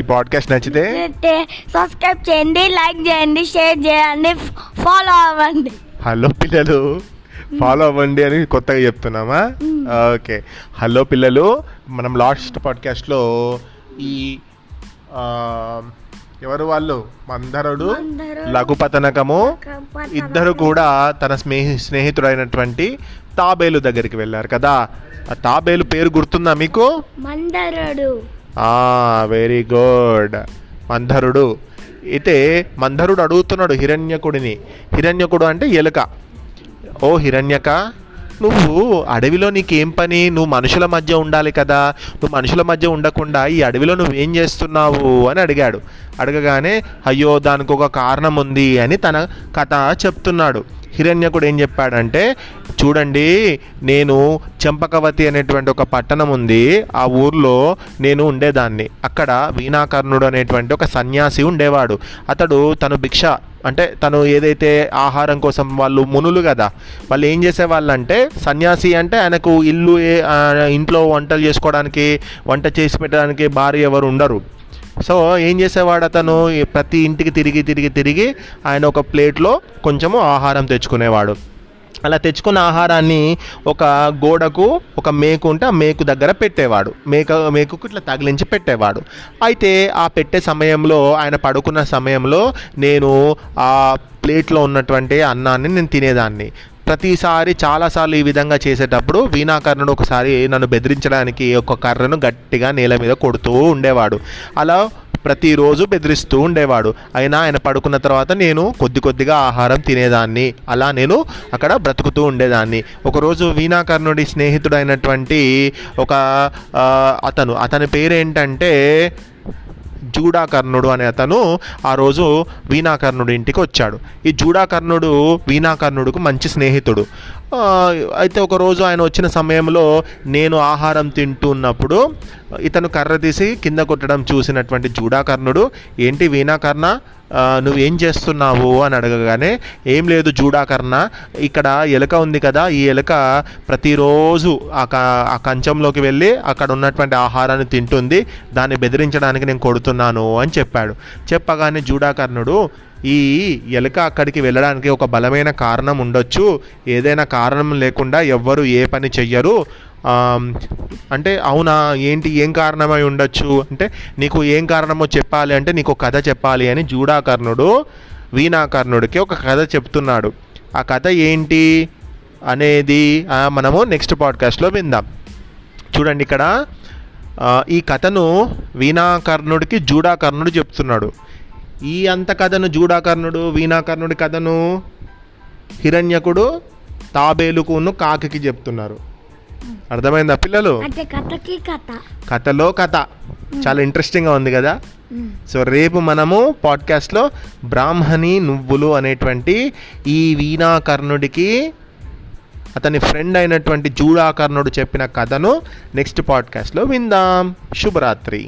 ఈ పాడ్కాస్ట్ నచ్చితే సబ్స్క్రైబ్ చేయండి, లైక్ చేయండి, షేర్ చేయండి, ఫాలో అవ్వండి. హలో పిల్లలు ఫాలో అవ్వండి అని కొత్తగా చెప్తున్నామా? ఓకే. హలో పిల్లలు, మనం లాస్ట్ పాడ్కాస్ట్లో ఈ ఎవరు వాళ్ళు మందరుడు లఘుపతనకము ఇద్దరు కూడా తన స్నేహితుడైనటువంటి తాబేలు దగ్గరికి వెళ్ళారు కదా. ఆ తాబేలు పేరు గుర్తుందా మీకు? మందరుడు. Very good, Mandarudu. అయితే మందరుడు అడుగుతున్నాడు హిరణ్యకుడిని. హిరణ్యకుడు అంటే ఎలుక. ఓ హిరణ్యక, నువ్వు అడవిలో నీకేం పని? నువ్వు మనుషుల మధ్య ఉండాలి కదా, నువ్వు మనుషుల మధ్య ఉండకుండా ఈ అడవిలో నువ్వేం చేస్తున్నావు అని అడిగాడు. అడగగానే అయ్యో దానికి ఒక కారణం ఉంది అని తన కథ చెప్తున్నాడు. హిరణ్యకుడు ఏం చెప్పాడంటే, చూడండి, నేను చంపకవతి అనేటువంటి ఒక పట్టణం ఉంది, ఆ ఊర్లో నేను ఉండేదాన్ని. అక్కడ వీణాకర్ణుడు అనేటువంటి ఒక సన్యాసి ఉండేవాడు. అతడు తను భిక్ష అంటే తను ఏదైతే ఆహారం కోసం, వాళ్ళు మునులు కదా, వాళ్ళు ఏం చేసేవాళ్ళంటే, సన్యాసి అంటే ఆయనకు ఇంట్లో వంటలు చేసుకోవడానికి, వంట చేసి పెట్టడానికి భార్య ఎవరు ఉండరు. సో ఏం చేసేవాడు అతను, ప్రతి ఇంటికి తిరిగి ఆయన ఒక ప్లేట్లో కొంచెము ఆహారం తెచ్చుకునేవాడు. అలా తెచ్చుకున్న ఆహారాన్ని ఒక గోడకు ఒక మేకు ఉంటే ఆ మేకు దగ్గర పెట్టేవాడు. మేకుకు ఇట్లా తగిలించి పెట్టేవాడు. అయితే ఆ పెట్టే సమయంలో, ఆయన పడుకున్న సమయంలో నేను ఆ ప్లేట్లో ఉన్నటువంటి అన్నాన్ని నేను తినేదాన్ని. ప్రతిసారి చాలాసార్లు ఈ విధంగా చేసేటప్పుడు వీణాకర్ణుడు ఒకసారి నన్ను బెదిరించడానికి ఒక కర్రను గట్టిగా నేల మీద కొడుతూ ఉండేవాడు. అలా ప్రతిరోజు బెదిరిస్తూ ఉండేవాడు. అయినా ఆయన పడుకున్న తర్వాత నేను కొద్దిగా ఆహారం తినేదాన్ని. అలా నేను అక్కడ బ్రతుకుతూ ఉండేదాన్ని. ఒకరోజు వీణాకర్ణుడి స్నేహితుడైనటువంటి ఒక అతని పేరేంటంటే జూడాకర్ణుడు అనే అతను ఆ రోజు వీణాకర్ణుడి ఇంటికి వచ్చాడు. ఈ జూడాకర్ణుడు వీణాకర్ణుడికి మంచి స్నేహితుడు. అయితే ఒకరోజు ఆయన వచ్చిన సమయంలో నేను ఆహారం తింటున్నప్పుడు ఇతను కర్ర తీసి కింద కొట్టడం చూసినటువంటి జూడాకర్ణుడు, ఏంటి వీణాకర్ణ, నువ్వేం చేస్తున్నావు అని అడగగానే, ఏం లేదు జూడాకర్ణ, ఇక్కడ ఎలుక ఉంది కదా, ఈ ఎలుక ప్రతిరోజు ఆ కంచంలోకి వెళ్ళి అక్కడ ఉన్నటువంటి ఆహారాన్ని తింటుంది, దాన్ని బెదిరించడానికి నేను కొడుతున్నాను అని చెప్పాడు. చెప్పగానే జూడాకర్ణుడు, ఈ ఎలుక అక్కడికి వెళ్ళడానికి ఒక బలమైన కారణం ఉండొచ్చు, ఏదైనా కారణం లేకుండా ఎవ్వరు ఏ పని చెయ్యరు అంటే, అవునా, ఏంటి, ఏం కారణమై ఉండొచ్చు అంటే, నీకు ఏం కారణమో చెప్పాలి అంటే నీకు కథ చెప్పాలి అని జూడాకర్ణుడు వీణాకర్ణుడికి ఒక కథ చెప్తున్నాడు. ఆ కథ ఏంటి అనేది మనము నెక్స్ట్ పాడ్కాస్ట్లో విందాం. చూడండి, ఇక్కడ ఈ కథను వీణాకర్ణుడికి జూడాకర్ణుడు చెప్తున్నాడు. ఈ అంత కథను జూడాకర్ణుడు వీణాకర్ణుడి కథను హిరణ్యకుడు తాబేలుకును కాకికి చెప్తున్నారు. అర్థమైందా పిల్లలు? కథలో కథ చాలా ఇంట్రెస్టింగ్గా ఉంది కదా. సో రేపు మనము పాడ్కాస్ట్లో బ్రాహ్మణి నువ్వులు అనేటువంటి ఈ వీణాకర్ణుడికి అతని ఫ్రెండ్ అయినటువంటి జూడాకర్ణుడు చెప్పిన కథను నెక్స్ట్ పాడ్కాస్ట్లో విందాం. శుభరాత్రి.